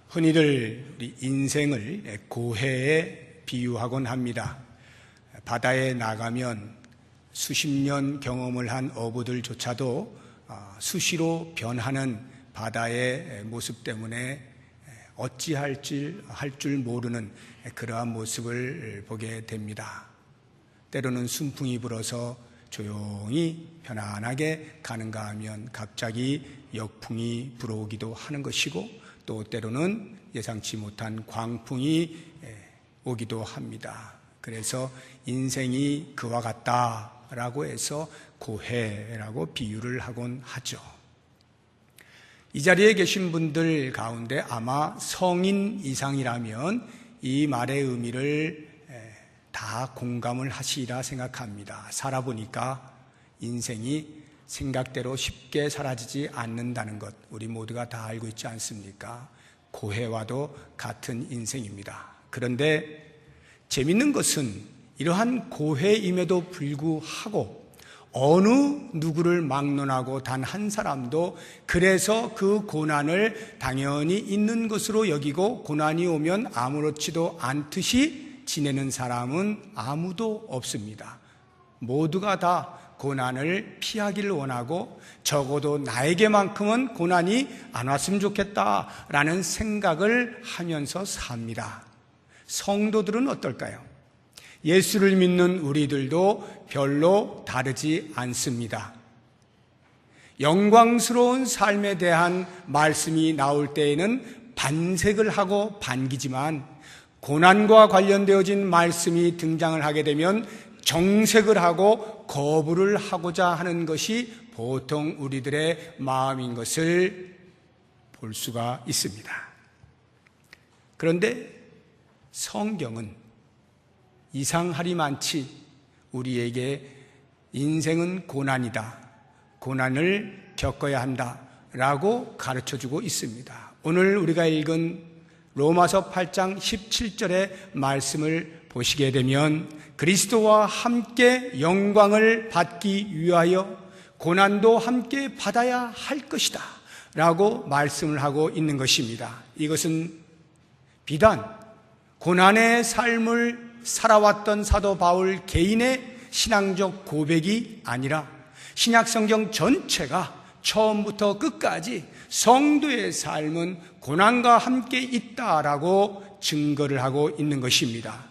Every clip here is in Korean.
흔히들 우리 인생을 고해에 비유하곤 합니다. 바다에 나가면 수십 년 경험을 한 어부들조차도 수시로 변하는 바다의 모습 때문에 어찌할 줄 모르는 그러한 모습을 보게 됩니다. 때로는 순풍이 불어서 조용히 편안하게 가는가 하면 갑자기 역풍이 불어오기도 하는 것이고, 또 때로는 예상치 못한 광풍이 오기도 합니다. 그래서 인생이 그와 같다라고 해서 고해라고 비유를 하곤 하죠. 이 자리에 계신 분들 가운데 아마 성인 이상이라면 이 말의 의미를 다 공감을 하시리라 생각합니다. 살아보니까 인생이 생각대로 쉽게 사라지지 않는다는 것, 우리 모두가 다 알고 있지 않습니까? 고해와도 같은 인생입니다. 그런데 재밌는 것은 이러한 고해임에도 불구하고 어느 누구를 막론하고 단 한 사람도 그래서 그 고난을 당연히 있는 것으로 여기고 고난이 오면 아무렇지도 않듯이 지내는 사람은 아무도 없습니다. 모두가 다 고난을 피하기를 원하고 적어도 나에게만큼은 고난이 안 왔으면 좋겠다라는 생각을 하면서 삽니다. 성도들은 어떨까요? 예수를 믿는 우리들도 별로 다르지 않습니다. 영광스러운 삶에 대한 말씀이 나올 때에는 반색을 하고 반기지만 고난과 관련되어진 말씀이 등장을 하게 되면 정색을 하고 거부를 하고자 하는 것이 보통 우리들의 마음인 것을 볼 수가 있습니다. 그런데 성경은 이상하리만치 우리에게 인생은 고난이다, 고난을 겪어야 한다라고 가르쳐주고 있습니다. 오늘 우리가 읽은 로마서 8장 17절의 말씀을 보시게 되면 그리스도와 함께 영광을 받기 위하여 고난도 함께 받아야 할 것이다 라고 말씀을 하고 있는 것입니다. 이것은 비단 고난의 삶을 살아왔던 사도 바울 개인의 신앙적 고백이 아니라 신약성경 전체가 처음부터 끝까지 성도의 삶은 고난과 함께 있다라고 증거를 하고 있는 것입니다.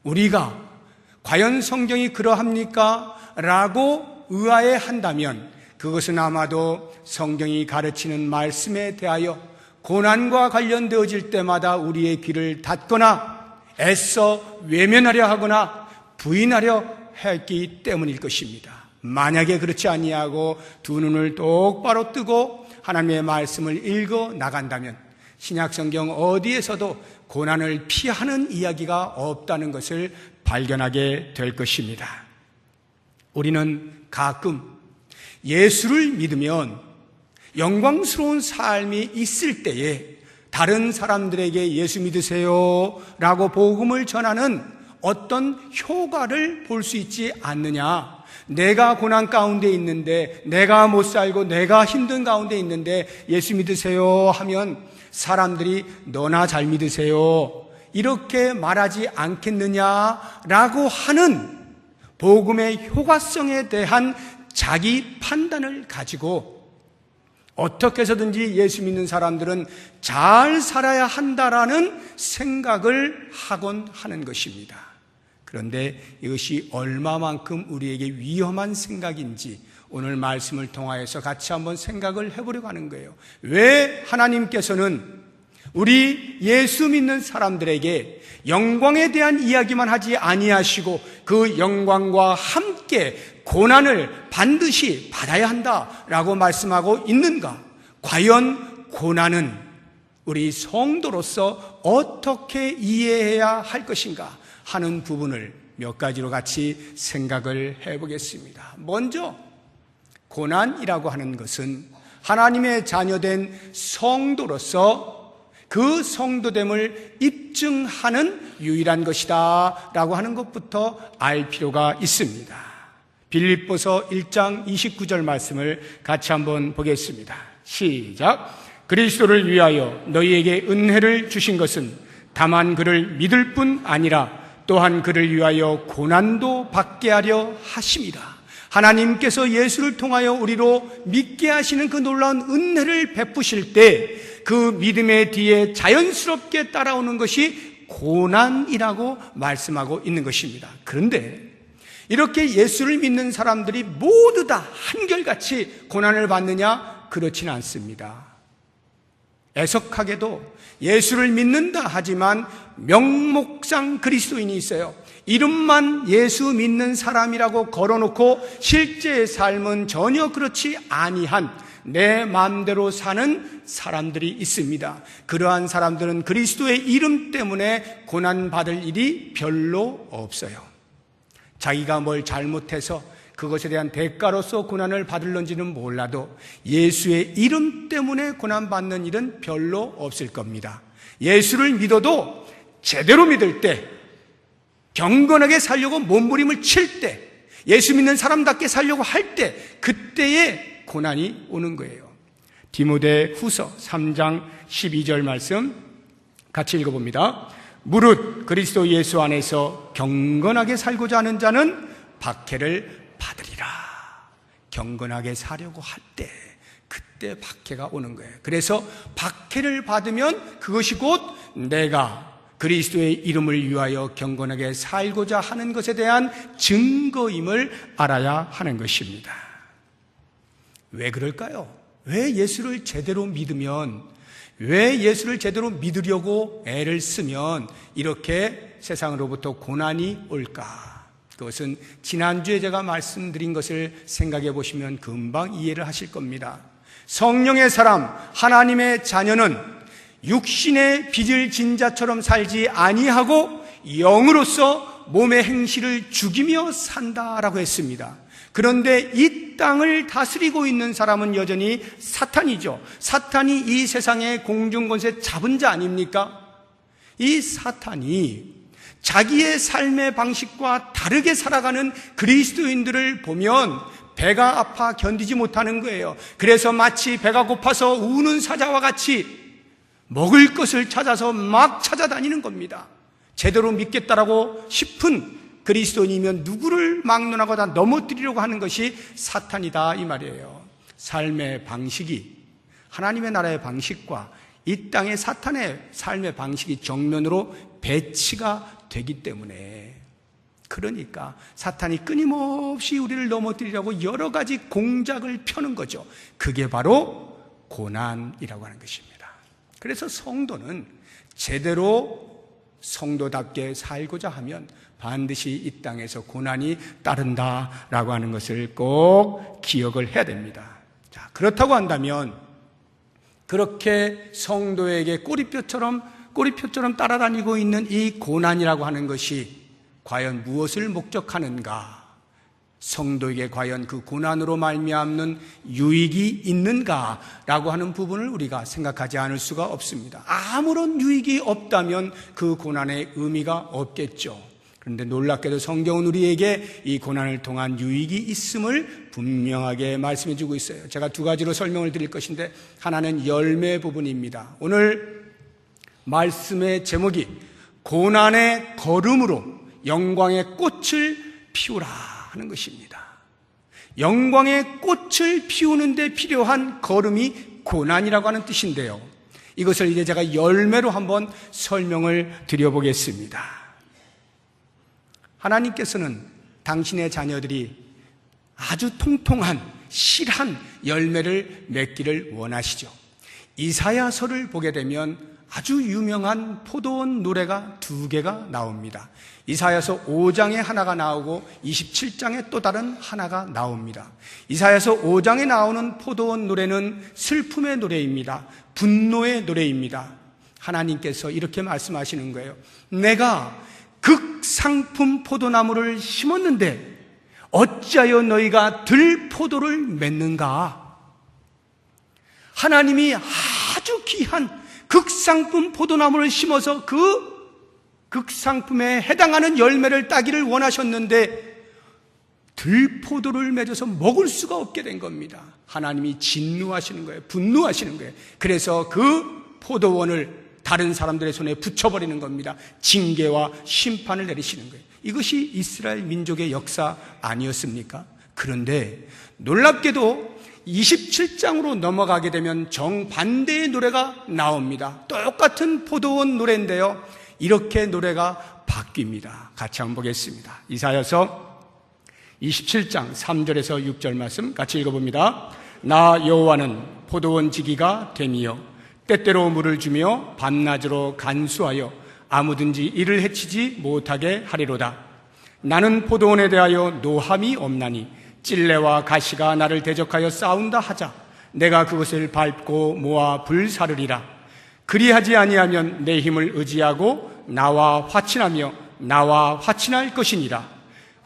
우리가 과연 성경이 그러합니까? 라고 의아해한다면 그것은 아마도 성경이 가르치는 말씀에 대하여 고난과 관련되어질 때마다 우리의 귀를 닫거나 애써 외면하려 하거나 부인하려 했기 때문일 것입니다. 만약에 그렇지 아니하고 두 눈을 똑바로 뜨고 하나님의 말씀을 읽어 나간다면 신약성경 어디에서도 고난을 피하는 이야기가 없다는 것을 발견하게 될 것입니다. 우리는 가끔 예수를 믿으면 영광스러운 삶이 있을 때에 다른 사람들에게 예수 믿으세요 라고 복음을 전하는 어떤 효과를 볼 수 있지 않느냐. 내가 고난 가운데 있는데, 내가 못 살고 내가 힘든 가운데 있는데 예수 믿으세요 하면 사람들이 너나 잘 믿으세요 이렇게 말하지 않겠느냐라고 하는 복음의 효과성에 대한 자기 판단을 가지고 어떻게 해서든지 예수 믿는 사람들은 잘 살아야 한다라는 생각을 하곤 하는 것입니다. 그런데 이것이 얼마만큼 우리에게 위험한 생각인지 오늘 말씀을 통하여서 같이 한번 생각을 해보려고 하는 거예요. 왜 하나님께서는 우리 예수 믿는 사람들에게 영광에 대한 이야기만 하지 아니하시고 그 영광과 함께 고난을 반드시 받아야 한다라고 말씀하고 있는가? 과연 고난은 우리 성도로서 어떻게 이해해야 할 것인가 하는 부분을 몇 가지로 같이 생각을 해보겠습니다. 먼저 고난이라고 하는 것은 하나님의 자녀된 성도로서 그 성도됨을 입증하는 유일한 것이다 라고 하는 것부터 알 필요가 있습니다. 빌립보서 1장 29절 말씀을 같이 한번 보겠습니다. 시작. 그리스도를 위하여 너희에게 은혜를 주신 것은 다만 그를 믿을 뿐 아니라 또한 그를 위하여 고난도 받게 하려 하심이라. 하나님께서 예수를 통하여 우리로 믿게 하시는 그 놀라운 은혜를 베푸실 때 그 믿음의 뒤에 자연스럽게 따라오는 것이 고난이라고 말씀하고 있는 것입니다. 그런데 이렇게 예수를 믿는 사람들이 모두 다 한결같이 고난을 받느냐? 그렇지는 않습니다. 애석하게도 예수를 믿는다 하지만 명목상 그리스도인이 있어요. 이름만 예수 믿는 사람이라고 걸어놓고 실제의 삶은 전혀 그렇지 아니한 내 마음대로 사는 사람들이 있습니다. 그러한 사람들은 그리스도의 이름 때문에 고난받을 일이 별로 없어요. 자기가 뭘 잘못해서 그것에 대한 대가로서 고난을 받을런지는 몰라도 예수의 이름 때문에 고난받는 일은 별로 없을 겁니다. 예수를 믿어도 제대로 믿을 때, 경건하게 살려고 몸부림을 칠 때, 예수 믿는 사람답게 살려고 할 때, 그때에 고난이 오는 거예요. 디모데 후서 3장 12절 말씀 같이 읽어봅니다. 무릇 그리스도 예수 안에서 경건하게 살고자 하는 자는 박해를 받으리라. 경건하게 사려고 할 때, 그때 박해가 오는 거예요. 그래서 박해를 받으면 그것이 곧 내가 그리스도의 이름을 위하여 경건하게 살고자 하는 것에 대한 증거임을 알아야 하는 것입니다. 왜 그럴까요? 왜 예수를 제대로 믿으면, 왜 예수를 제대로 믿으려고 애를 쓰면 이렇게 세상으로부터 고난이 올까? 그것은 지난주에 제가 말씀드린 것을 생각해 보시면 금방 이해를 하실 겁니다. 성령의 사람, 하나님의 자녀는 육신의 빚을 진 자처럼 살지 아니하고 영으로서 몸의 행실을 죽이며 산다라고 했습니다. 그런데 이 땅을 다스리고 있는 사람은 여전히 사탄이죠. 사탄이 이 세상의 공중권세 잡은 자 아닙니까? 이 사탄이 자기의 삶의 방식과 다르게 살아가는 그리스도인들을 보면 배가 아파 견디지 못하는 거예요. 그래서 마치 배가 고파서 우는 사자와 같이 먹을 것을 찾아서 막 찾아다니는 겁니다. 제대로 믿겠다라고 싶은 그리스도인이면 누구를 막론하고 다 넘어뜨리려고 하는 것이 사탄이다 이 말이에요. 삶의 방식이 하나님의 나라의 방식과 이 땅의 사탄의 삶의 방식이 정면으로 배치가 되기 때문에, 그러니까 사탄이 끊임없이 우리를 넘어뜨리려고 여러 가지 공작을 펴는 거죠. 그게 바로 고난이라고 하는 것입니다. 그래서 성도는 제대로 성도답게 살고자 하면 반드시 이 땅에서 고난이 따른다라고 하는 것을 꼭 기억을 해야 됩니다. 자, 그렇다고 한다면 그렇게 성도에게 꼬리표처럼 따라다니고 있는 이 고난이라고 하는 것이 과연 무엇을 목적하는가? 성도에게 과연 그 고난으로 말미암는 유익이 있는가라고 하는 부분을 우리가 생각하지 않을 수가 없습니다. 아무런 유익이 없다면 그 고난의 의미가 없겠죠. 그런데 놀랍게도 성경은 우리에게 이 고난을 통한 유익이 있음을 분명하게 말씀해 주고 있어요. 제가 두 가지로 설명을 드릴 것인데, 하나는 열매 부분입니다. 오늘 말씀의 제목이 고난의 걸음으로 영광의 꽃을 피우라 하는 것입니다. 영광의 꽃을 피우는데 필요한 걸음이 고난이라고 하는 뜻인데요, 이것을 이제 제가 열매로 한번 설명을 드려보겠습니다. 하나님께서는 당신의 자녀들이 아주 통통한 실한 열매를 맺기를 원하시죠. 이사야서를 보게 되면 아주 유명한 포도원 노래가 두 개가 나옵니다. 이사야서 5장에 하나가 나오고 27장에 또 다른 하나가 나옵니다. 이사야서 5장에 나오는 포도원 노래는 슬픔의 노래입니다. 분노의 노래입니다. 하나님께서 이렇게 말씀하시는 거예요. 내가 극상품 포도나무를 심었는데 어찌하여 너희가 들포도를 맺는가? 하나님이 아주 귀한 극상품 포도나무를 심어서 그 극상품에 해당하는 열매를 따기를 원하셨는데 들포도를 맺어서 먹을 수가 없게 된 겁니다. 하나님이 진노하시는 거예요. 분노하시는 거예요. 그래서 그 포도원을 다른 사람들의 손에 붙여버리는 겁니다. 징계와 심판을 내리시는 거예요. 이것이 이스라엘 민족의 역사 아니었습니까? 그런데 놀랍게도 27장으로 넘어가게 되면 정반대의 노래가 나옵니다. 똑같은 포도원 노래인데요, 이렇게 노래가 바뀝니다. 같이 한번 보겠습니다. 이사야서 27장 3절에서 6절 말씀 같이 읽어봅니다. 나 여호와는 포도원 지기가 됨이요 때때로 물을 주며 밤낮으로 간수하여 아무든지 이를 해치지 못하게 하리로다. 나는 포도원에 대하여 노함이 없나니 찔레와 가시가 나를 대적하여 싸운다 하자 내가 그것을 밟고 모아 불사르리라. 그리하지 아니하면 내 힘을 의지하고 나와 화친하며 나와 화친할 것이니라.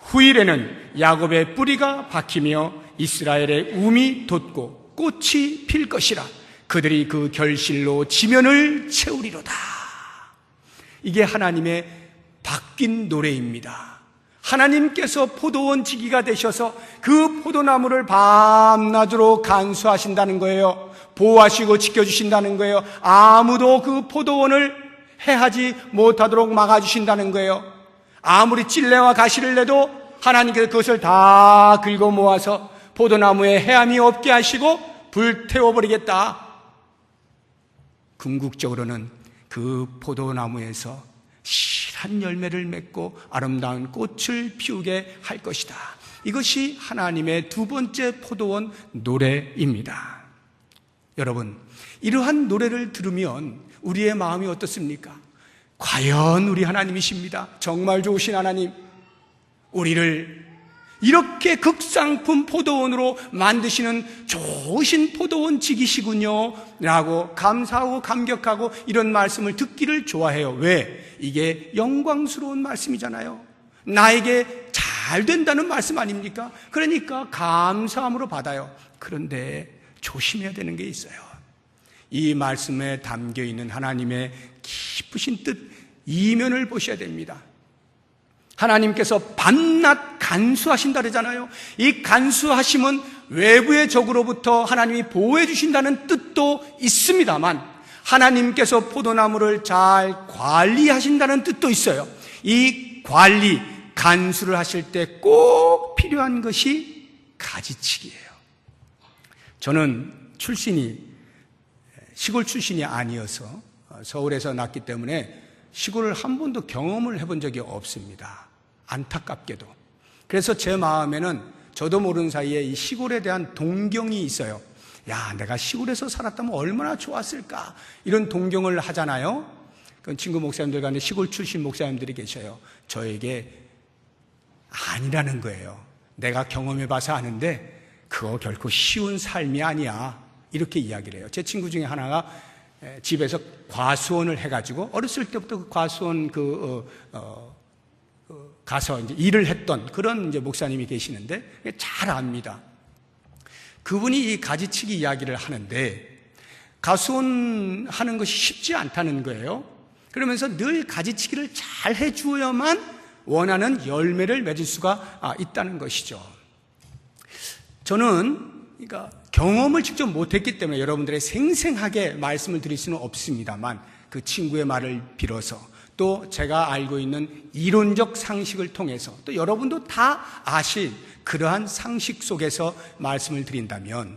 후일에는 야곱의 뿌리가 박히며 이스라엘의 움이 돋고 꽃이 필 것이라. 그들이 그 결실로 지면을 채우리로다. 이게 하나님의 바뀐 노래입니다. 하나님께서 포도원 지기가 되셔서 그 포도나무를 밤낮으로 간수하신다는 거예요. 보호하시고 지켜주신다는 거예요. 아무도 그 포도원을 해하지 못하도록 막아주신다는 거예요. 아무리 찔레와 가시를 내도 하나님께서 그것을 다 긁어 모아서 포도나무에 해함이 없게 하시고 불태워버리겠다. 궁극적으로는 그 포도나무에서 실한 열매를 맺고 아름다운 꽃을 피우게 할 것이다. 이것이 하나님의 두 번째 포도원 노래입니다. 여러분, 이러한 노래를 들으면 우리의 마음이 어떻습니까? 과연 우리 하나님이십니다. 정말 좋으신 하나님, 우리를 이렇게 극상품 포도원으로 만드시는 좋으신 포도원 지기시군요 라고 감사하고 감격하고 이런 말씀을 듣기를 좋아해요. 왜? 이게 영광스러운 말씀이잖아요. 나에게 잘 된다는 말씀 아닙니까? 그러니까 감사함으로 받아요. 그런데 조심해야 되는 게 있어요. 이 말씀에 담겨있는 하나님의 깊으신 뜻, 이면을 보셔야 됩니다. 하나님께서 밤낮 간수하신다 그러잖아요. 이 간수하심은 외부의 적으로부터 하나님이 보호해 주신다는 뜻도 있습니다만 하나님께서 포도나무를 잘 관리하신다는 뜻도 있어요. 이 관리, 간수를 하실 때 꼭 필요한 것이 가지치기예요. 저는 시골 출신이 아니어서 서울에서 났기 때문에 시골을 한 번도 경험을 해본 적이 없습니다. 안타깝게도. 그래서 제 마음에는 저도 모르는 사이에 이 시골에 대한 동경이 있어요. 야, 내가 시골에서 살았다면 얼마나 좋았을까, 이런 동경을 하잖아요. 그 친구 목사님들 간에 시골 출신 목사님들이 계셔요. 저에게 아니라는 거예요. 내가 경험해봐서 아는데 그거 결코 쉬운 삶이 아니야, 이렇게 이야기를 해요. 제 친구 중에 하나가 집에서 과수원을 해가지고 어렸을 때부터 그 과수원 가서 이제 일을 했던 그런 이제 목사님이 계시는데 잘 압니다. 그분이 이 가지치기 이야기를 하는데 가수원 하는 것이 쉽지 않다는 거예요. 그러면서 늘 가지치기를 잘 해주어야만 원하는 열매를 맺을 수가 있다는 것이죠. 저는 그러니까 경험을 직접 못했기 때문에 여러분들의 생생하게 말씀을 드릴 수는 없습니다만 그 친구의 말을 빌어서 또 제가 알고 있는 이론적 상식을 통해서 또 여러분도 다 아실 그러한 상식 속에서 말씀을 드린다면,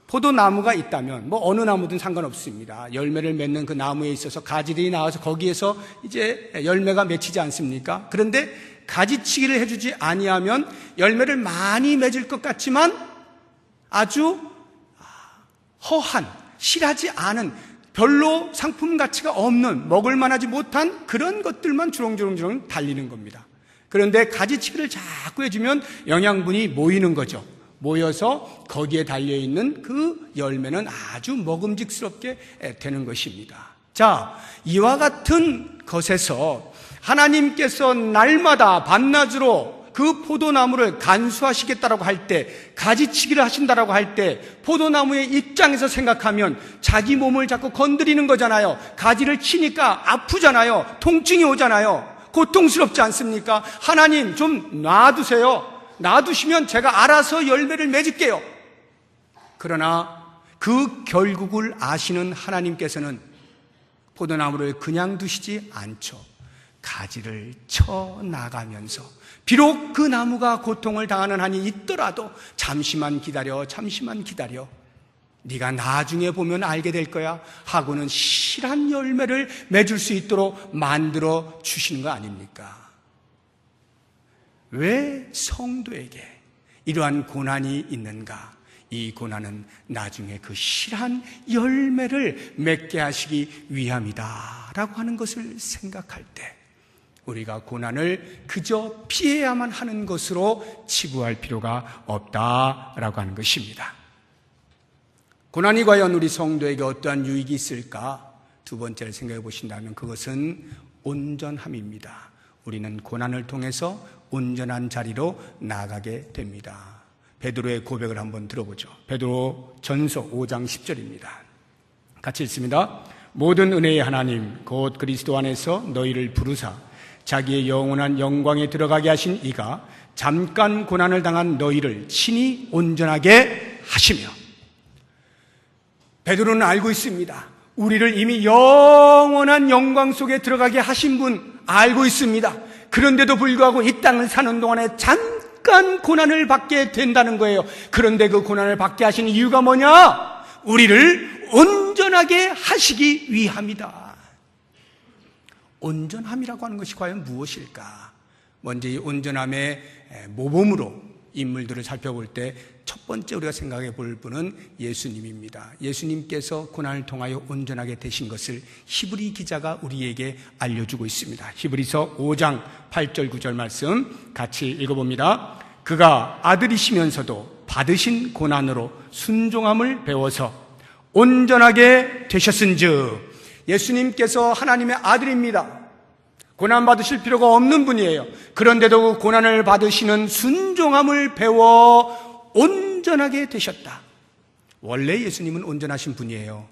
포도나무가 있다면 뭐 어느 나무든 상관없습니다. 열매를 맺는 그 나무에 있어서 가지들이 나와서 거기에서 이제 열매가 맺히지 않습니까? 그런데 가지치기를 해주지 아니하면 열매를 많이 맺을 것 같지만 아주 허한, 실하지 않은, 별로 상품 가치가 없는, 먹을 만하지 못한 그런 것들만 주렁주렁 달리는 겁니다. 그런데 가지치기를 자꾸 해주면 영양분이 모이는 거죠. 모여서 거기에 달려있는 그 열매는 아주 먹음직스럽게 되는 것입니다. 자, 이와 같은 것에서 하나님께서 날마다 밤낮으로 그 포도나무를 간수하시겠다라고 할 때, 가지치기를 하신다라고 할 때 포도나무의 입장에서 생각하면 자기 몸을 자꾸 건드리는 거잖아요. 가지를 치니까 아프잖아요. 통증이 오잖아요. 고통스럽지 않습니까? 하나님 좀 놔두세요. 놔두시면 제가 알아서 열매를 맺을게요. 그러나 그 결국을 아시는 하나님께서는 포도나무를 그냥 두시지 않죠. 가지를 쳐 나가면서 비록 그 나무가 고통을 당하는 한이 있더라도 잠시만 기다려, 잠시만 기다려. 네가 나중에 보면 알게 될 거야 하고는 실한 열매를 맺을 수 있도록 만들어 주시는 거 아닙니까? 왜 성도에게 이러한 고난이 있는가? 이 고난은 나중에 그 실한 열매를 맺게 하시기 위함이다 라고 하는 것을 생각할 때 우리가 고난을 그저 피해야만 하는 것으로 치부할 필요가 없다라고 하는 것입니다. 고난이 과연 우리 성도에게 어떠한 유익이 있을까? 두 번째를 생각해 보신다면 그것은 온전함입니다. 우리는 고난을 통해서 온전한 자리로 나아가게 됩니다. 베드로의 고백을 한번 들어보죠. 베드로 전서 5장 10절입니다. 같이 읽습니다. 모든 은혜의 하나님 곧 그리스도 안에서 너희를 부르사 자기의 영원한 영광에 들어가게 하신 이가 잠깐 고난을 당한 너희를 친히 온전하게 하시며, 베드로는 알고 있습니다. 우리를 이미 영원한 영광 속에 들어가게 하신 분 알고 있습니다. 그런데도 불구하고 이 땅을 사는 동안에 잠깐 고난을 받게 된다는 거예요. 그런데 그 고난을 받게 하신 이유가 뭐냐? 우리를 온전하게 하시기 위함이다. 온전함이라고 하는 것이 과연 무엇일까? 먼저 이 온전함의 모범으로 인물들을 살펴볼 때 첫 번째 우리가 생각해 볼 분은 예수님입니다. 예수님께서 고난을 통하여 온전하게 되신 것을 히브리 기자가 우리에게 알려주고 있습니다. 히브리서 5장 8절 9절 말씀 같이 읽어봅니다. 그가 아들이시면서도 받으신 고난으로 순종함을 배워서 온전하게 되셨은즉, 예수님께서 하나님의 아들입니다. 고난 받으실 필요가 없는 분이에요. 그런데도 그 고난을 받으시는 순종함을 배워 온전하게 되셨다. 원래 예수님은 온전하신 분이에요.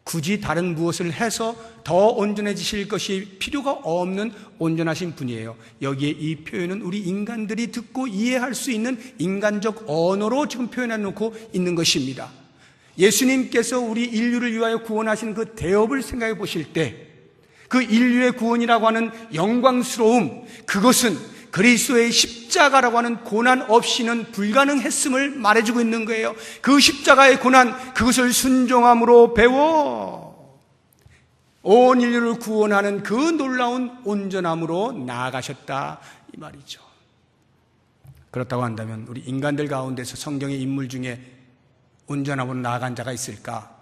굳이 다른 무엇을 해서 더 온전해지실 것이 필요가 없는 온전하신 분이에요. 여기에 이 표현은 우리 인간들이 듣고 이해할 수 있는 인간적 언어로 지금 표현해 놓고 있는 것입니다. 예수님께서 우리 인류를 위하여 구원하신 그 대업을 생각해 보실 때 그 인류의 구원이라고 하는 영광스러움, 그것은 그리스도의 십자가라고 하는 고난 없이는 불가능했음을 말해주고 있는 거예요. 그 십자가의 고난, 그것을 순종함으로 배워 온 인류를 구원하는 그 놀라운 온전함으로 나아가셨다 이 말이죠. 그렇다고 한다면 우리 인간들 가운데서 성경의 인물 중에 온전함으로 나아간 자가 있을까?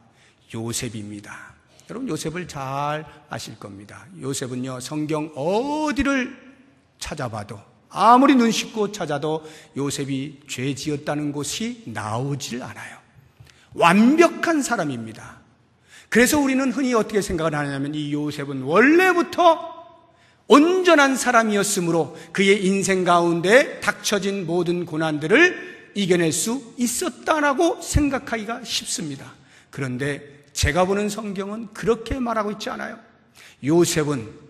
요셉입니다. 여러분 요셉을 잘 아실 겁니다. 요셉은요, 성경 어디를 찾아봐도, 아무리 눈 씻고 찾아도 요셉이 죄 지었다는 곳이 나오질 않아요. 완벽한 사람입니다. 그래서 우리는 흔히 어떻게 생각을 하냐면 이 요셉은 원래부터 온전한 사람이었으므로 그의 인생 가운데 닥쳐진 모든 고난들을 이겨낼 수 있었다라고 생각하기가 쉽습니다. 그런데 제가 보는 성경은 그렇게 말하고 있지 않아요. 요셉은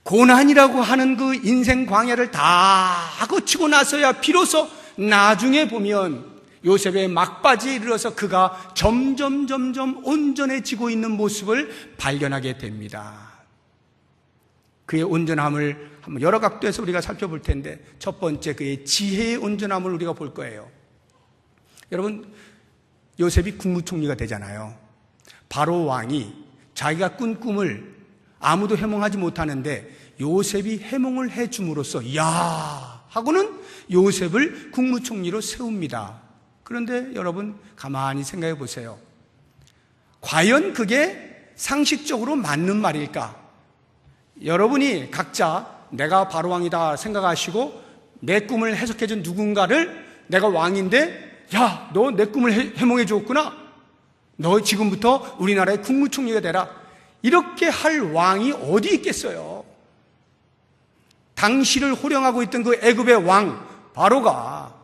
고난이라고 하는 그 인생 광야를 다 거치고 나서야 비로소 나중에 보면 요셉의 막바지에 이르러서 그가 점점 온전해지고 있는 모습을 발견하게 됩니다. 그의 온전함을 한번 여러 각도에서 우리가 살펴볼 텐데, 첫 번째 그의 지혜의 온전함을 우리가 볼 거예요. 여러분, 요셉이 국무총리가 되잖아요. 바로 왕이 자기가 꾼 꿈을 아무도 해몽하지 못하는데 요셉이 해몽을 해줌으로써 야 하고는 요셉을 국무총리로 세웁니다. 그런데 여러분 가만히 생각해 보세요. 과연 그게 상식적으로 맞는 말일까? 여러분이 각자 내가 바로 왕이다 생각하시고 내 꿈을 해석해준 누군가를 내가 왕인데 야, 너 내 꿈을 해몽해 줬구나. 너 지금부터 우리나라의 국무총리가 되라. 이렇게 할 왕이 어디 있겠어요? 당시를 호령하고 있던 그 애굽의 왕 바로가,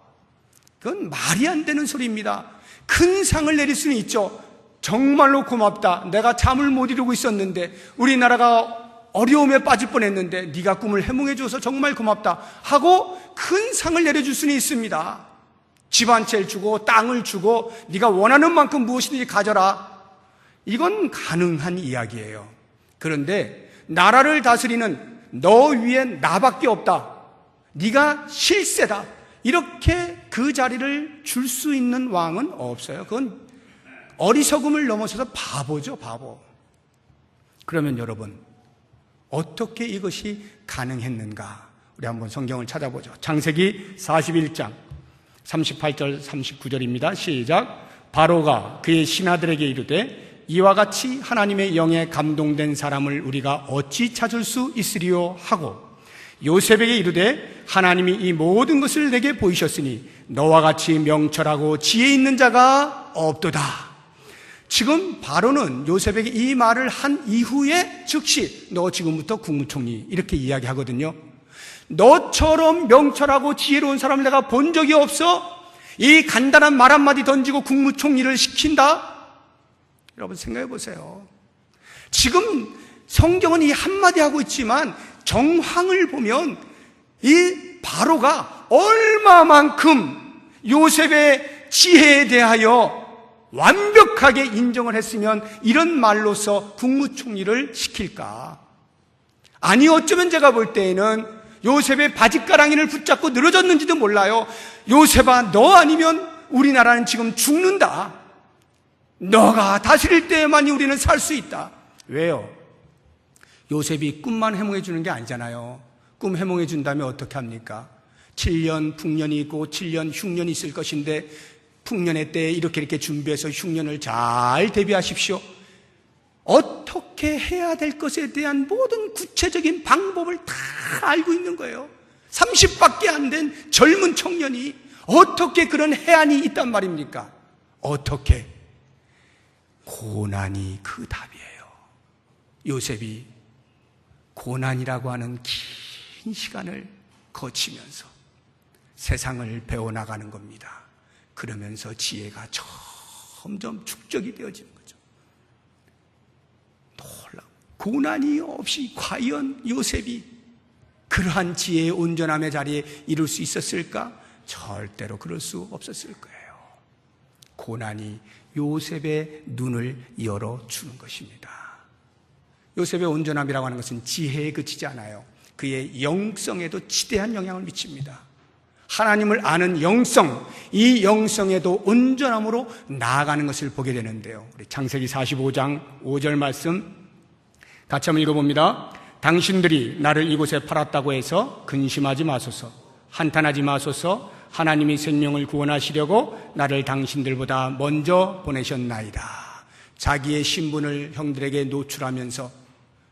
그건 말이 안 되는 소리입니다. 큰 상을 내릴 수는 있죠. 정말로 고맙다. 내가 잠을 못 이루고 있었는데 우리나라가 어려움에 빠질 뻔했는데 네가 꿈을 해몽해 줘서 정말 고맙다 하고 큰 상을 내려줄 수는 있습니다. 집 한 채를 주고 땅을 주고 네가 원하는 만큼 무엇이든지 가져라. 이건 가능한 이야기예요. 그런데 나라를 다스리는 너 위에 나밖에 없다, 네가 실세다, 이렇게 그 자리를 줄 수 있는 왕은 없어요. 그건 어리석음을 넘어서서 바보죠, 바보. 그러면 여러분, 어떻게 이것이 가능했는가? 우리 한번 성경을 찾아보죠. 창세기 41장 38절 39절입니다. 시작. 바로가 그의 신하들에게 이르되 이와 같이 하나님의 영에 감동된 사람을 우리가 어찌 찾을 수 있으리요 하고 요셉에게 이르되 하나님이 이 모든 것을 내게 보이셨으니 너와 같이 명철하고 지혜 있는 자가 없도다. 지금 바로는 요셉에게 이 말을 한 이후에 즉시 너 지금부터 국무총리 이렇게 이야기하거든요. 너처럼 명철하고 지혜로운 사람을 내가 본 적이 없어? 이 간단한 말 한마디 던지고 국무총리를 시킨다? 여러분 생각해 보세요. 지금 성경은 이 한마디 하고 있지만 정황을 보면 이 바로가 얼마만큼 요셉의 지혜에 대하여 완벽하게 인정을 했으면 이런 말로서 국무총리를 시킬까? 아니, 어쩌면 제가 볼 때에는 요셉의 바짓가랑이를 붙잡고 늘어졌는지도 몰라요. 요셉아, 너 아니면 우리나라는 지금 죽는다. 너가 다스릴 때만이 우리는 살 수 있다. 왜요? 요셉이 꿈만 해몽해 주는 게 아니잖아요. 꿈 해몽해 준다면 어떻게 합니까? 7년 풍년이 있고 7년 흉년이 있을 것인데 풍년의 때에 이렇게 준비해서 흉년을 잘 대비하십시오. 어떻게 해야 될 것에 대한 모든 구체적인 방법을 다 알고 있는 거예요. 30밖에 안 된 젊은 청년이 어떻게 그런 해안이 있단 말입니까? 어떻게? 고난이 그 답이에요. 요셉이 고난이라고 하는 긴 시간을 거치면서 세상을 배워나가는 겁니다. 그러면서 지혜가 점점 축적이 되어지는 거죠. 놀라워. 고난이 없이 과연 요셉이 그러한 지혜의 온전함의 자리에 이룰 수 있었을까? 절대로 그럴 수 없었을 거예요. 고난이 요셉의 눈을 열어주는 것입니다. 요셉의 온전함이라고 하는 것은 지혜에 그치지 않아요. 그의 영성에도 지대한 영향을 미칩니다. 하나님을 아는 영성, 이 영성에도 온전함으로 나아가는 것을 보게 되는데요. 우리 창세기 45장 5절 말씀 같이 한번 읽어봅니다. 당신들이 나를 이곳에 팔았다고 해서 근심하지 마소서, 한탄하지 마소서. 하나님이 생명을 구원하시려고 나를 당신들보다 먼저 보내셨나이다. 자기의 신분을 형들에게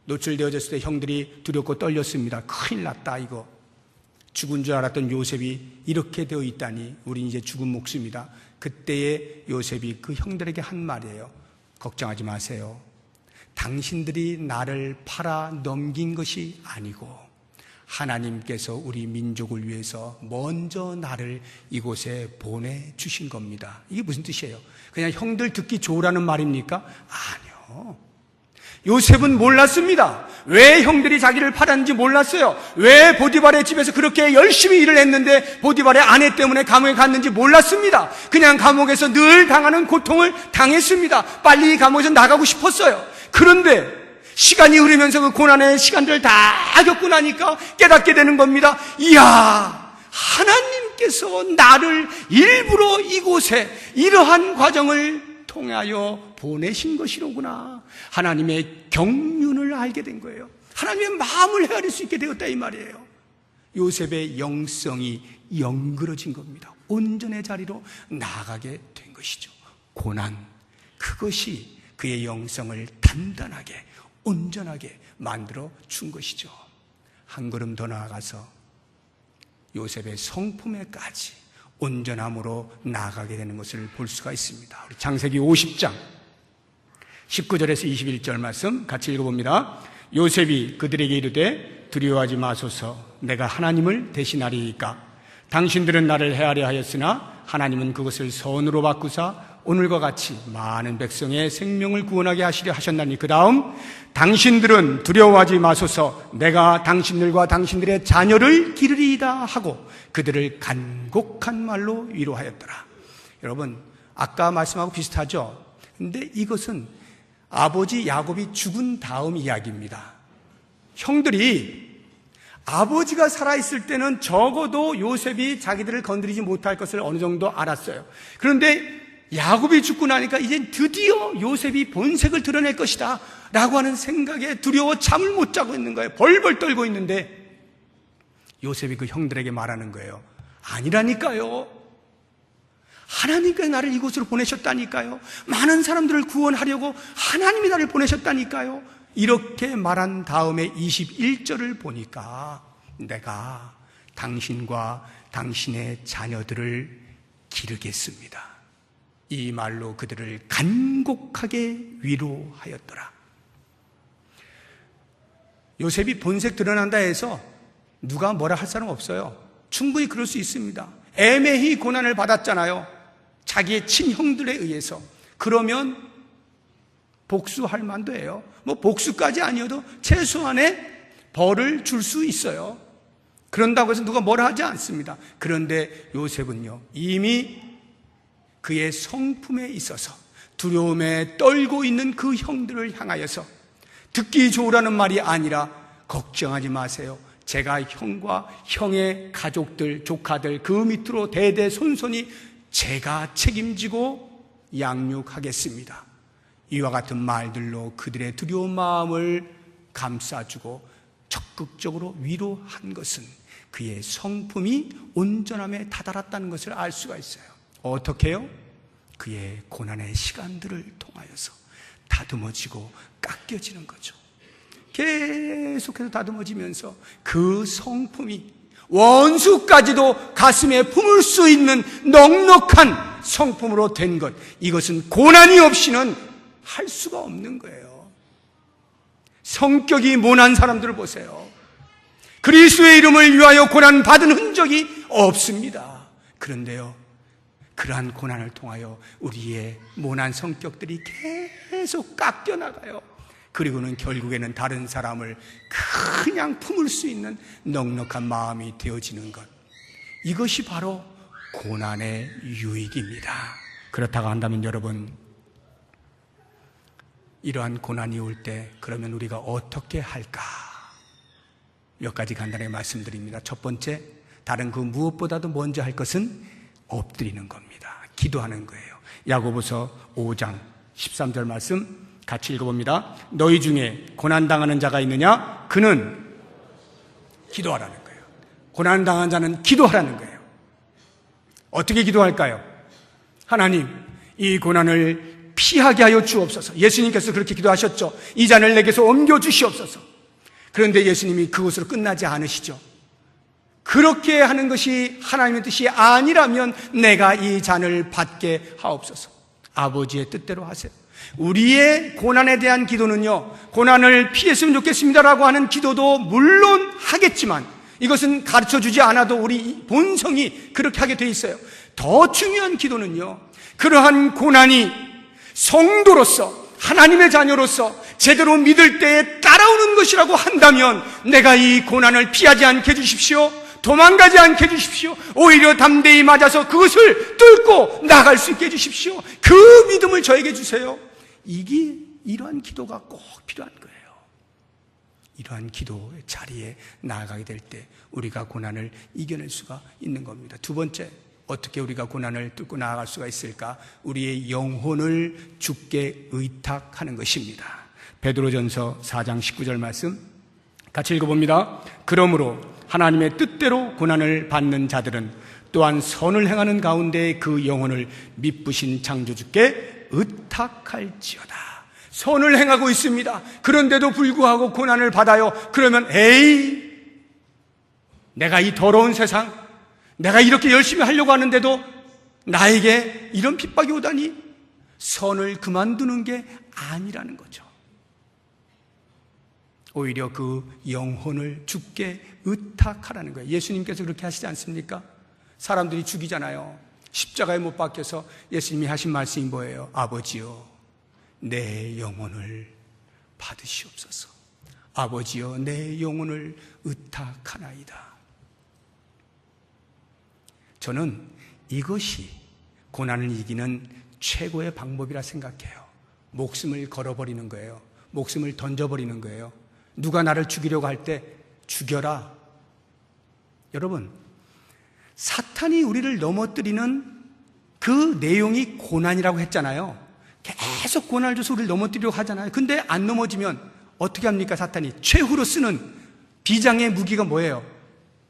노출되어졌을 때 형들이 두렵고 떨렸습니다. 큰일 났다, 이거. 죽은 줄 알았던 요셉이 이렇게 되어 있다니 우린 이제 죽은 목숨이다. 그때의 요셉이 그 형들에게 한 말이에요. 걱정하지 마세요. 당신들이 나를 팔아 넘긴 것이 아니고 하나님께서 우리 민족을 위해서 먼저 나를 이곳에 보내주신 겁니다. 이게 무슨 뜻이에요? 그냥 형들 듣기 좋으라는 말입니까? 아니요. 요셉은 몰랐습니다. 왜 형들이 자기를 팔았는지 몰랐어요. 왜 보디발의 집에서 그렇게 열심히 일을 했는데 보디발의 아내 때문에 감옥에 갔는지 몰랐습니다. 그냥 감옥에서 늘 당하는 고통을 당했습니다. 빨리 감옥에서 나가고 싶었어요. 그런데 시간이 흐르면서 그 고난의 시간들을 다 겪고 나니까 깨닫게 되는 겁니다. 이야, 하나님께서 나를 일부러 이곳에 이러한 과정을 통하여 보내신 것이로구나. 하나님의 경륜을 알게 된 거예요. 하나님의 마음을 헤아릴 수 있게 되었다, 이 말이에요. 요셉의 영성이 영그러진 겁니다. 온전의 자리로 나아가게 된 것이죠. 고난, 그것이 그의 영성을 단단하게 온전하게 만들어 준 것이죠. 한 걸음 더 나아가서 요셉의 성품에까지 온전함으로 나아가게 되는 것을 볼 수가 있습니다. 우리 창세기 50장 19절에서 21절 말씀 같이 읽어봅니다. 요셉이 그들에게 이르되 두려워하지 마소서, 내가 하나님을 대신하리이까. 당신들은 나를 해하려 하였으나 하나님은 그것을 선으로 바꾸사 오늘과 같이 많은 백성의 생명을 구원하게 하시려 하셨나니 그 다음 당신들은 두려워하지 마소서 내가 당신들과 당신들의 자녀를 기르리이다 하고 그들을 간곡한 말로 위로하였더라. 여러분 아까 말씀하고 비슷하죠? 근데 이것은 아버지 야곱이 죽은 다음 이야기입니다. 형들이 아버지가 살아있을 때는 적어도 요셉이 자기들을 건드리지 못할 것을 어느 정도 알았어요. 그런데 야곱이 죽고 나니까 이제 드디어 요셉이 본색을 드러낼 것이다 라고 하는 생각에 두려워 잠을 못 자고 있는 거예요. 벌벌 떨고 있는데 요셉이 그 형들에게 말하는 거예요. 아니라니까요. 하나님께서 나를 이곳으로 보내셨다니까요. 많은 사람들을 구원하려고 하나님이 나를 보내셨다니까요. 이렇게 말한 다음에 21절을 보니까 내가 당신과 당신의 자녀들을 기르겠습니다. 이 말로 그들을 간곡하게 위로하였더라. 요셉이 본색 드러난다 해서 누가 뭐라 할 사람 없어요. 충분히 그럴 수 있습니다. 애매히 고난을 받았잖아요. 자기의 친형들에 의해서. 그러면 복수할 만도 해요. 뭐 복수까지 아니어도 최소한의 벌을 줄 수 있어요. 그런다고 해서 누가 뭐라 하지 않습니다. 그런데 요셉은요, 이미 그의 성품에 있어서 두려움에 떨고 있는 그 형들을 향하여서 듣기 좋으라는 말이 아니라 걱정하지 마세요. 제가 형과 형의 가족들, 조카들 그 밑으로 대대손손이 제가 책임지고 양육하겠습니다. 이와 같은 말들로 그들의 두려운 마음을 감싸주고 적극적으로 위로한 것은 그의 성품이 온전함에 다다랐다는 것을 알 수가 있어요. 어떻게 해요? 그의 고난의 시간들을 통하여서 다듬어지고 깎여지는 거죠. 계속해서 다듬어지면서 그 성품이 원수까지도 가슴에 품을 수 있는 넉넉한 성품으로 된 것, 이것은 고난이 없이는 할 수가 없는 거예요. 성격이 모난 사람들을 보세요. 그리스도의 이름을 위하여 고난 받은 흔적이 없습니다. 그런데요, 그러한 고난을 통하여 우리의 모난 성격들이 계속 깎여나가요. 그리고는 결국에는 다른 사람을 그냥 품을 수 있는 넉넉한 마음이 되어지는 것, 이것이 바로 고난의 유익입니다. 그렇다고 한다면 여러분, 이러한 고난이 올 때 그러면 우리가 어떻게 할까? 몇 가지 간단하게 말씀드립니다. 첫 번째, 다른 그 무엇보다도 먼저 할 것은 엎드리는 겁니다. 기도하는 거예요. 야고보서 5장 13절 말씀 같이 읽어봅니다. 너희 중에 고난당하는 자가 있느냐? 그는 기도하라는 거예요. 고난당한 자는 기도하라는 거예요. 어떻게 기도할까요? 하나님, 이 고난을 피하게 하여 주옵소서. 예수님께서 그렇게 기도하셨죠. 이 잔을 내게서 옮겨 주시옵소서. 그런데 예수님이 그것으로 끝나지 않으시죠. 그렇게 하는 것이 하나님의 뜻이 아니라면 내가 이 잔을 받게 하옵소서. 아버지의 뜻대로 하세요. 우리의 고난에 대한 기도는요, 고난을 피했으면 좋겠습니다라고 하는 기도도 물론 하겠지만 이것은 가르쳐주지 않아도 우리 본성이 그렇게 하게 돼 있어요. 더 중요한 기도는요, 그러한 고난이 성도로서, 하나님의 자녀로서 제대로 믿을 때에 따라오는 것이라고 한다면 내가 이 고난을 피하지 않게 해주십시오. 도망가지 않게 해주십시오. 오히려 담대히 맞아서 그것을 뚫고 나갈 수 있게 해주십시오. 그 믿음을 저에게 주세요. 이러한 기도가 꼭 필요한 거예요. 이러한 기도의 자리에 나아가게 될 때 우리가 고난을 이겨낼 수가 있는 겁니다. 두 번째, 어떻게 우리가 고난을 뚫고 나아갈 수가 있을까? 우리의 영혼을 주께 의탁하는 것입니다. 베드로전서 4장 19절 말씀 같이 읽어봅니다. 그러므로 하나님의 뜻대로 고난을 받는 자들은 또한 선을 행하는 가운데 그 영혼을 미쁘신 창조주께 의탁할지어다. 선을 행하고 있습니다. 그런데도 불구하고 고난을 받아요. 그러면 에이, 내가 이 더러운 세상, 내가 이렇게 열심히 하려고 하는데도 나에게 이런 핍박이 오다니, 선을 그만두는 게 아니라는 거죠. 오히려 그 영혼을 주께 의탁하라는 거예요. 예수님께서 그렇게 하시지 않습니까? 사람들이 죽이잖아요. 십자가에 못 박혀서 예수님이 하신 말씀이 뭐예요? 아버지여, 내 영혼을 받으시옵소서. 아버지여, 내 영혼을 의탁하나이다. 저는 이것이 고난을 이기는 최고의 방법이라 생각해요. 목숨을 걸어버리는 거예요. 목숨을 던져버리는 거예요. 누가 나를 죽이려고 할 때 죽여라. 여러분, 사탄이 우리를 넘어뜨리는 그 내용이 고난이라고 했잖아요. 계속 고난을 줘서 우리를 넘어뜨리려고 하잖아요. 근데 안 넘어지면 어떻게 합니까? 사탄이 최후로 쓰는 비장의 무기가 뭐예요?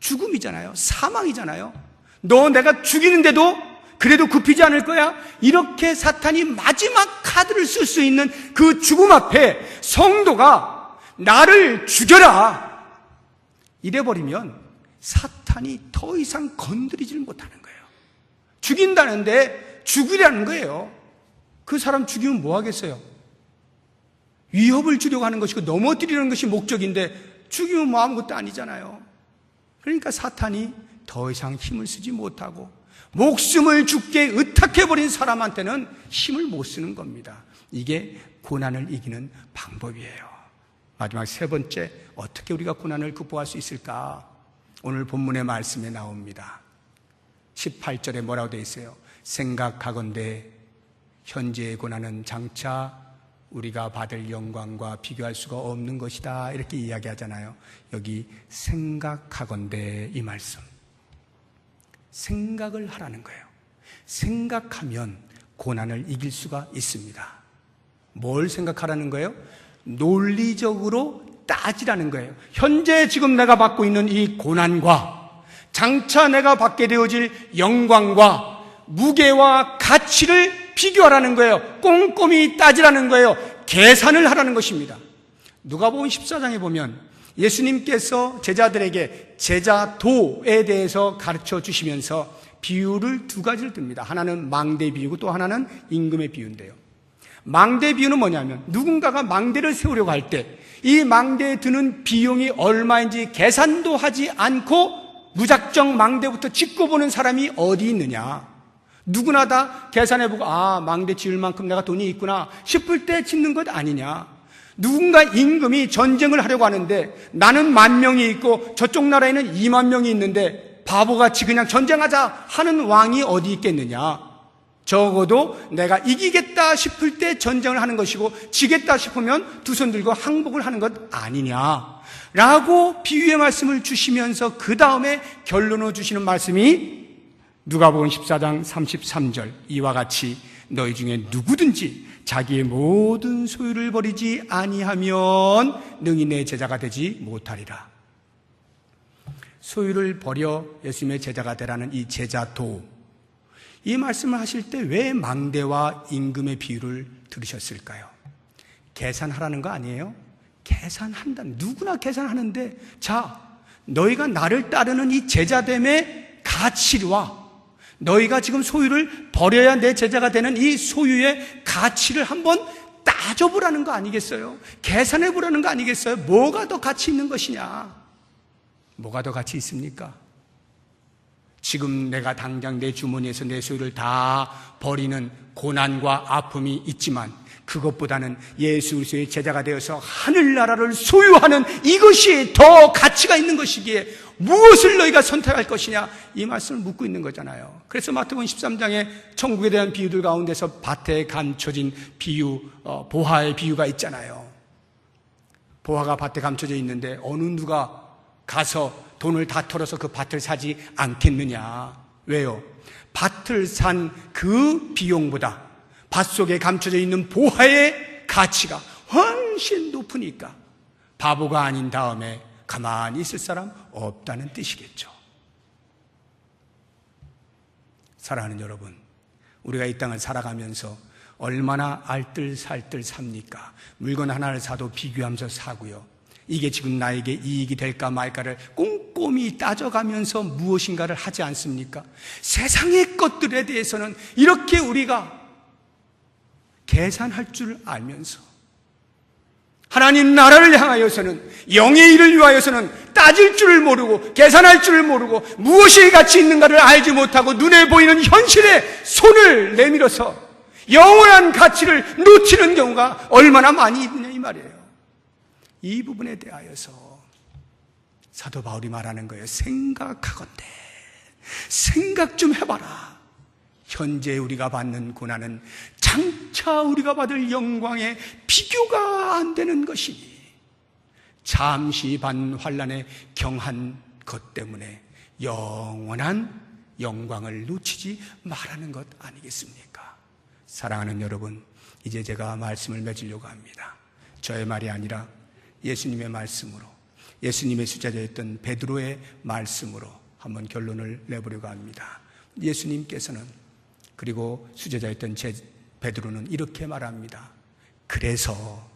죽음이잖아요. 사망이잖아요. 너 내가 죽이는데도 그래도 굽히지 않을 거야? 이렇게 사탄이 마지막 카드를 쓸 수 있는 그 죽음 앞에 성도가 나를 죽여라 이래버리면 사탄이 더 이상 건드리지를 못하는 거예요. 죽인다는데 죽이라는 거예요. 그 사람 죽이면 뭐 하겠어요? 위협을 주려고 하는 것이고 넘어뜨리는 것이 목적인데 죽이면 뭐 아무것도 아니잖아요. 그러니까 사탄이 더 이상 힘을 쓰지 못하고 목숨을 죽게 의탁해버린 사람한테는 힘을 못 쓰는 겁니다. 이게 고난을 이기는 방법이에요. 마지막 세 번째, 어떻게 우리가 고난을 극복할 수 있을까? 오늘 본문의 말씀에 나옵니다. 18절에 뭐라고 되어 있어요? 생각하건대 현재의 고난은 장차 우리가 받을 영광과 비교할 수가 없는 것이다, 이렇게 이야기하잖아요. 여기 생각하건대, 이 말씀, 생각을 하라는 거예요. 생각하면 고난을 이길 수가 있습니다. 뭘 생각하라는 거예요? 논리적으로 따지라는 거예요. 현재 지금 내가 받고 있는 이 고난과 장차 내가 받게 되어질 영광과 무게와 가치를 비교하라는 거예요. 꼼꼼히 따지라는 거예요. 계산을 하라는 것입니다. 누가복음 14장에 보면 예수님께서 제자들에게 제자도에 대해서 가르쳐 주시면서 비유를 두 가지를 듭니다. 하나는 망대 비유고 또 하나는 임금의 비유인데요. 망대 비유는 뭐냐면 누군가가 망대를 세우려고 할 때 이 망대에 드는 비용이 얼마인지 계산도 하지 않고 무작정 망대부터 짓고 보는 사람이 어디 있느냐. 누구나 다 계산해보고 망대 지을 만큼 내가 돈이 있구나 싶을 때 짓는 것 아니냐. 누군가 임금이 전쟁을 하려고 하는데 나는 10,000명이 있고 저쪽 나라에는 20,000명이 있는데 바보같이 그냥 전쟁하자 하는 왕이 어디 있겠느냐. 적어도 내가 이기겠다 싶을 때 전쟁을 하는 것이고 지겠다 싶으면 두 손 들고 항복을 하는 것 아니냐 라고 비유의 말씀을 주시면서 그 다음에 결론을 주시는 말씀이 누가복음 14장 33절, 이와 같이 너희 중에 누구든지 자기의 모든 소유를 버리지 아니하면 능히 내 제자가 되지 못하리라. 소유를 버려 예수님의 제자가 되라는 이 제자도, 이 말씀을 하실 때 왜 망대와 임금의 비유를 들으셨을까요? 계산하라는 거 아니에요? 계산한다. 누구나 계산하는데, 자, 너희가 나를 따르는 이 제자됨의 가치와 너희가 지금 소유를 버려야 내 제자가 되는 이 소유의 가치를 한번 따져보라는 거 아니겠어요? 계산해보라는 거 아니겠어요? 뭐가 더 가치 있는 것이냐? 뭐가 더 가치 있습니까? 지금 내가 당장 내 주머니에서 내 소유를 다 버리는 고난과 아픔이 있지만 그것보다는 예수 그리스도의 제자가 되어서 하늘나라를 소유하는 이것이 더 가치가 있는 것이기에 무엇을 너희가 선택할 것이냐, 이 말씀을 묻고 있는 거잖아요. 그래서 마태복음 13장에 천국에 대한 비유들 가운데서 밭에 감춰진 비유, 보화의 비유가 있잖아요. 보화가 밭에 감춰져 있는데 어느 누가 가서 돈을 다 털어서 그 밭을 사지 않겠느냐. 왜요? 밭을 산 그 비용보다 밭 속에 감춰져 있는 보화의 가치가 훨씬 높으니까 바보가 아닌 다음에 가만히 있을 사람 없다는 뜻이겠죠. 사랑하는 여러분, 우리가 이 땅을 살아가면서 얼마나 알뜰살뜰 삽니까? 물건 하나를 사도 비교하면서 사고요. 이게 지금 나에게 이익이 될까 말까를 꼼꼼히 따져가면서 무엇인가를 하지 않습니까? 세상의 것들에 대해서는 이렇게 우리가 계산할 줄 알면서 하나님 나라를 향하여서는, 영의 일을 위하여서는 따질 줄을 모르고 계산할 줄을 모르고 무엇이 가치 있는가를 알지 못하고 눈에 보이는 현실에 손을 내밀어서 영원한 가치를 놓치는 경우가 얼마나 많이 있느냐 이 말이에요. 이 부분에 대하여서 사도 바울이 말하는 거예요. 생각하건대, 생각 좀 해봐라. 현재 우리가 받는 고난은 장차 우리가 받을 영광에 비교가 안 되는 것이니 잠시 받는 환난에 경한 것 때문에 영원한 영광을 놓치지 말라는 것 아니겠습니까? 사랑하는 여러분, 이제 제가 말씀을 맺으려고 합니다. 저의 말이 아니라 예수님의 말씀으로, 예수님의 수제자였던 베드로의 말씀으로 한번 결론을 내보려고 합니다. 예수님께서는, 그리고 수제자였던 베드로는 이렇게 말합니다. 그래서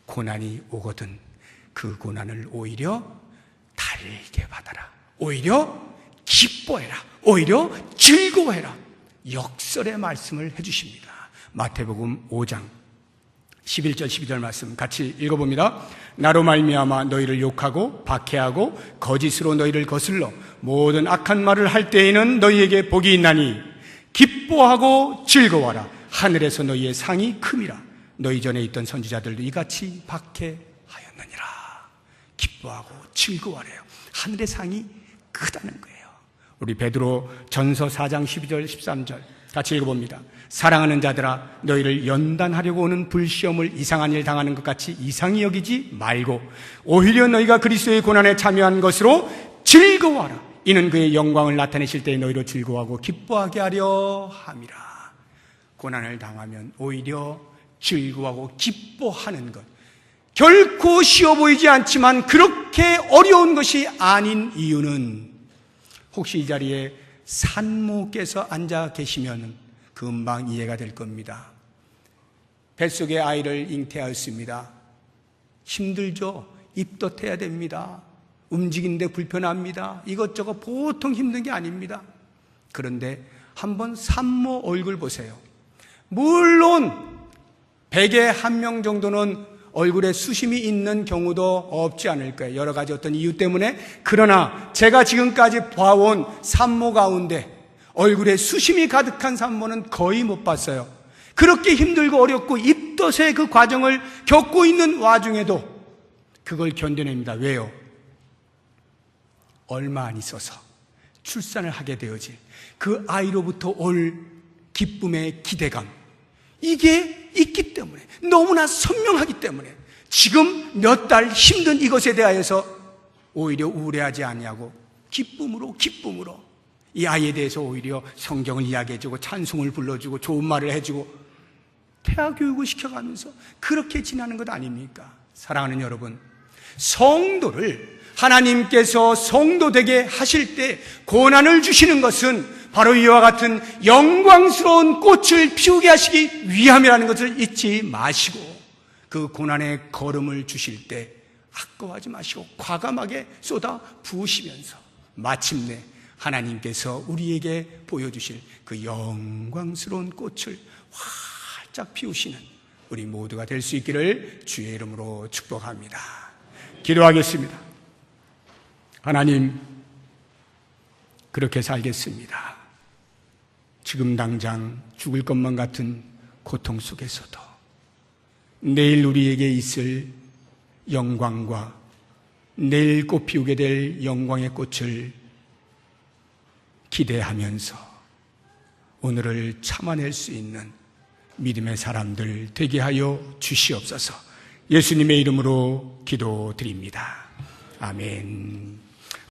고난이 오거든 그 고난을 오히려 달게 받아라. 오히려 기뻐해라. 오히려 즐거워해라. 역설의 말씀을 해주십니다. 마태복음 5장 11절 12절 말씀 같이 읽어봅니다. 나로 말미암아 너희를 욕하고 박해하고 거짓으로 너희를 거슬러 모든 악한 말을 할 때에는 너희에게 복이 있나니 기뻐하고 즐거워하라. 하늘에서 너희의 상이 큼이라. 너희 전에 있던 선지자들도 이같이 박해하였느니라. 기뻐하고 즐거워하래요. 하늘의 상이 크다는 거예요. 우리 베드로 전서 4장 12절 13절 같이 읽어봅니다. 사랑하는 자들아, 너희를 연단하려고 오는 불시험을 이상한 일 당하는 것 같이 이상히 여기지 말고 오히려 너희가 그리스도의 고난에 참여한 것으로 즐거워하라. 이는 그의 영광을 나타내실 때에 너희로 즐거워하고 기뻐하게 하려 함이라. 고난을 당하면 오히려 즐거워하고 기뻐하는 것, 결코 쉬워 보이지 않지만 그렇게 어려운 것이 아닌 이유는, 혹시 이 자리에 산모께서 앉아 계시면 금방 이해가 될 겁니다. 뱃속에 아이를 잉태하였습니다. 힘들죠? 입덧해야 됩니다. 움직이는데 불편합니다. 이것저것 보통 힘든 게 아닙니다. 그런데 한번 산모 얼굴 보세요. 물론 100에 1명 정도는 얼굴에 수심이 있는 경우도 없지 않을 거예요. 여러 가지 어떤 이유 때문에. 그러나 제가 지금까지 봐온 산모 가운데 얼굴에 수심이 가득한 산모는 거의 못 봤어요. 그렇게 힘들고 어렵고 입덧의 그 과정을 겪고 있는 와중에도 그걸 견뎌냅니다. 왜요? 얼마 안 있어서 출산을 하게 되어지 그 아이로부터 올 기쁨의 기대감, 이게 있기 때문에, 너무나 선명하기 때문에 지금 몇 달 힘든 이것에 대하여서 오히려 우울해하지 않냐고 기쁨으로 이 아이에 대해서 오히려 성경을 이야기해주고 찬송을 불러주고 좋은 말을 해주고 태아 교육을 시켜가면서 그렇게 지나는 것 아닙니까? 사랑하는 여러분, 성도를 하나님께서 성도 되게 하실 때 고난을 주시는 것은 바로 이와 같은 영광스러운 꽃을 피우게 하시기 위함이라는 것을 잊지 마시고, 그 고난의 걸음을 주실 때 아까워하지 마시고 과감하게 쏟아 부으시면서 마침내 하나님께서 우리에게 보여주실 그 영광스러운 꽃을 활짝 피우시는 우리 모두가 될 수 있기를 주의 이름으로 축복합니다. 기도하겠습니다. 하나님, 그렇게 살겠습니다. 지금 당장 죽을 것만 같은 고통 속에서도 내일 우리에게 있을 영광과 내일 꽃 피우게 될 영광의 꽃을 기대하면서 오늘을 참아낼 수 있는 믿음의 사람들 되게 하여 주시옵소서. 예수님의 이름으로 기도드립니다. 아멘.